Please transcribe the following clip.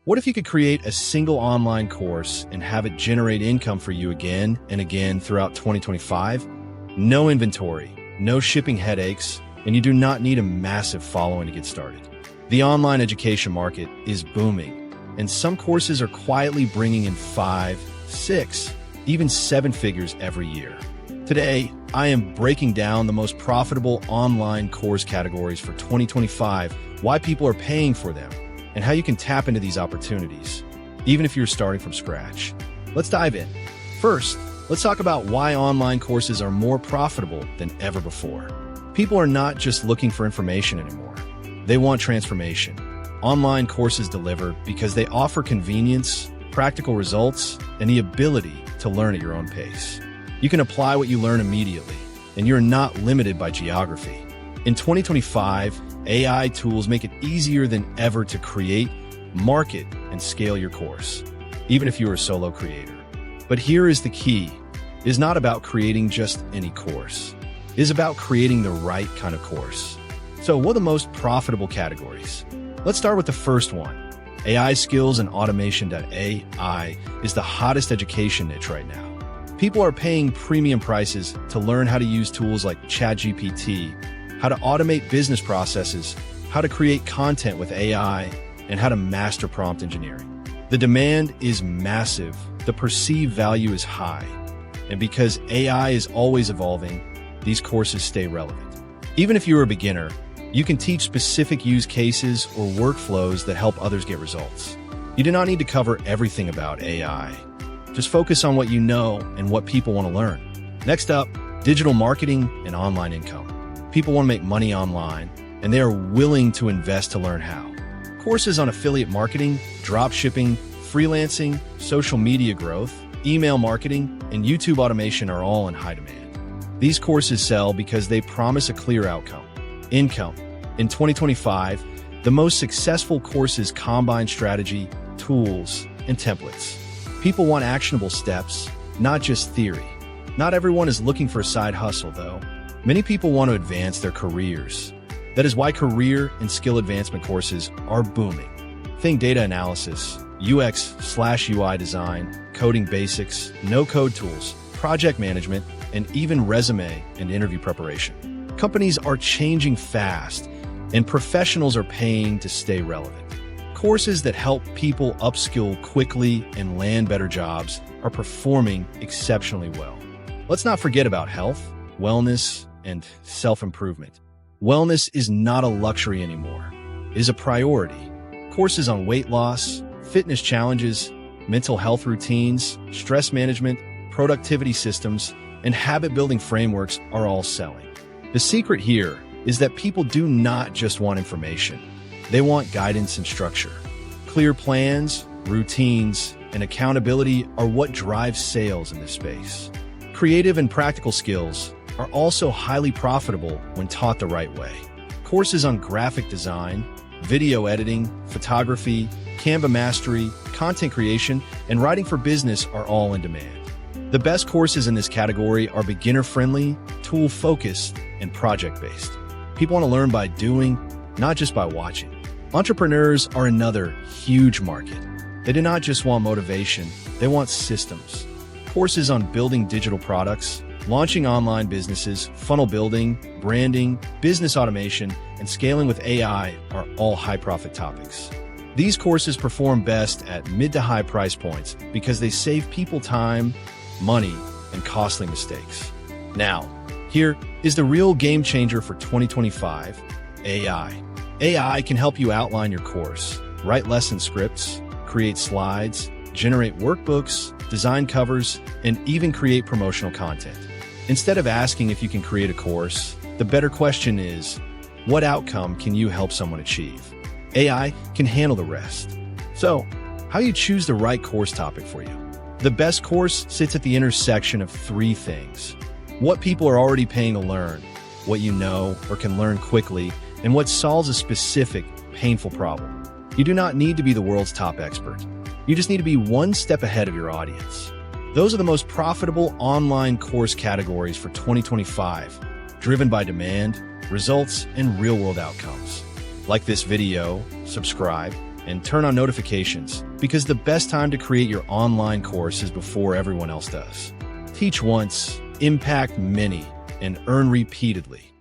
What if you could create a single online course and have it generate income for you again and again throughout 2025? No inventory, no shipping headaches, and you do not need a massive following to get started. The online education market is booming, and some courses are quietly bringing in 5, 6, even 7 figures every year. Today, I am breaking down the most profitable online course categories for 2025, why people are paying for them, and how you can tap into these opportunities, even if you're starting from scratch. Let's dive in. First, let's talk about why online courses are more profitable than ever before. People are not just looking for information anymore. They want transformation. Online courses deliver because they offer convenience, practical results, and the ability to learn at your own pace. You can apply what you learn immediately, and you're not limited by geography. In 2025, AI tools make it easier than ever to create, market, and scale your course, even if you're a solo creator. But here is the key. It is not about creating just any course. It is about creating the right kind of course. So what are the most profitable categories? Let's start with the first one. AI skills and automation. AI is the hottest education niche right now. People are paying premium prices to learn how to use tools like ChatGPT, how to automate business processes, how to create content with AI, and how to master prompt engineering. The demand is massive, the perceived value is high, and because AI is always evolving, these courses stay relevant. Even if you're a beginner, you can teach specific use cases or workflows that help others get results. You do not need to cover everything about AI. Just focus on what you know and what people want to learn. Next up, digital marketing and online income. People want to make money online, and they are willing to invest to learn how. Courses on affiliate marketing, drop shipping, freelancing, social media growth, email marketing, and YouTube automation are all in high demand. These courses sell because they promise a clear outcome. Income. In 2025, the most successful courses combine strategy, tools, and templates. People want actionable steps, not just theory. Not everyone is looking for a side hustle, though. Many people want to advance their careers. That is why career and skill advancement courses are booming. Think data analysis, UX/UI design, coding basics, no-code tools, project management, and even resume and interview preparation. Companies are changing fast, and professionals are paying to stay relevant. Courses that help people upskill quickly and land better jobs are performing exceptionally well. Let's not forget about health, wellness, and self-improvement. Wellness is not a luxury anymore. It is a priority. Courses on weight loss, fitness challenges, mental health routines, stress management, productivity systems, and habit-building frameworks are all selling. The secret here is that people do not just want information. They want guidance and structure. Clear plans, routines, and accountability are what drives sales in this space. Creative and practical skills are also highly profitable when taught the right way. Courses on graphic design, video editing, photography, Canva mastery, content creation, and writing for business are all in demand. The best courses in this category are beginner-friendly, tool-focused, and project-based. People want to learn by doing, not just by watching. Entrepreneurs are another huge market. They do not just want motivation, they want systems. Courses on building digital products, launching online businesses, funnel building, branding, business automation, and scaling with AI are all high-profit topics. These courses perform best at mid to high price points because they save people time, money, and costly mistakes. Now, here is the real game changer for 2025, AI. AI can help you outline your course, write lesson scripts, create slides, generate workbooks, design covers, and even create promotional content. Instead of asking if you can create a course, the better question is, what outcome can you help someone achieve? AI can handle the rest. So, how do you choose the right course topic for you? The best course sits at the intersection of 3 things. What people are already paying to learn, what you know or can learn quickly, and what solves a specific, painful problem. You do not need to be the world's top expert. You just need to be one step ahead of your audience. Those are the most profitable online course categories for 2025, driven by demand, results, and real-world outcomes. Like this video, subscribe, and turn on notifications, because the best time to create your online course is before everyone else does. Teach once, impact many, and earn repeatedly.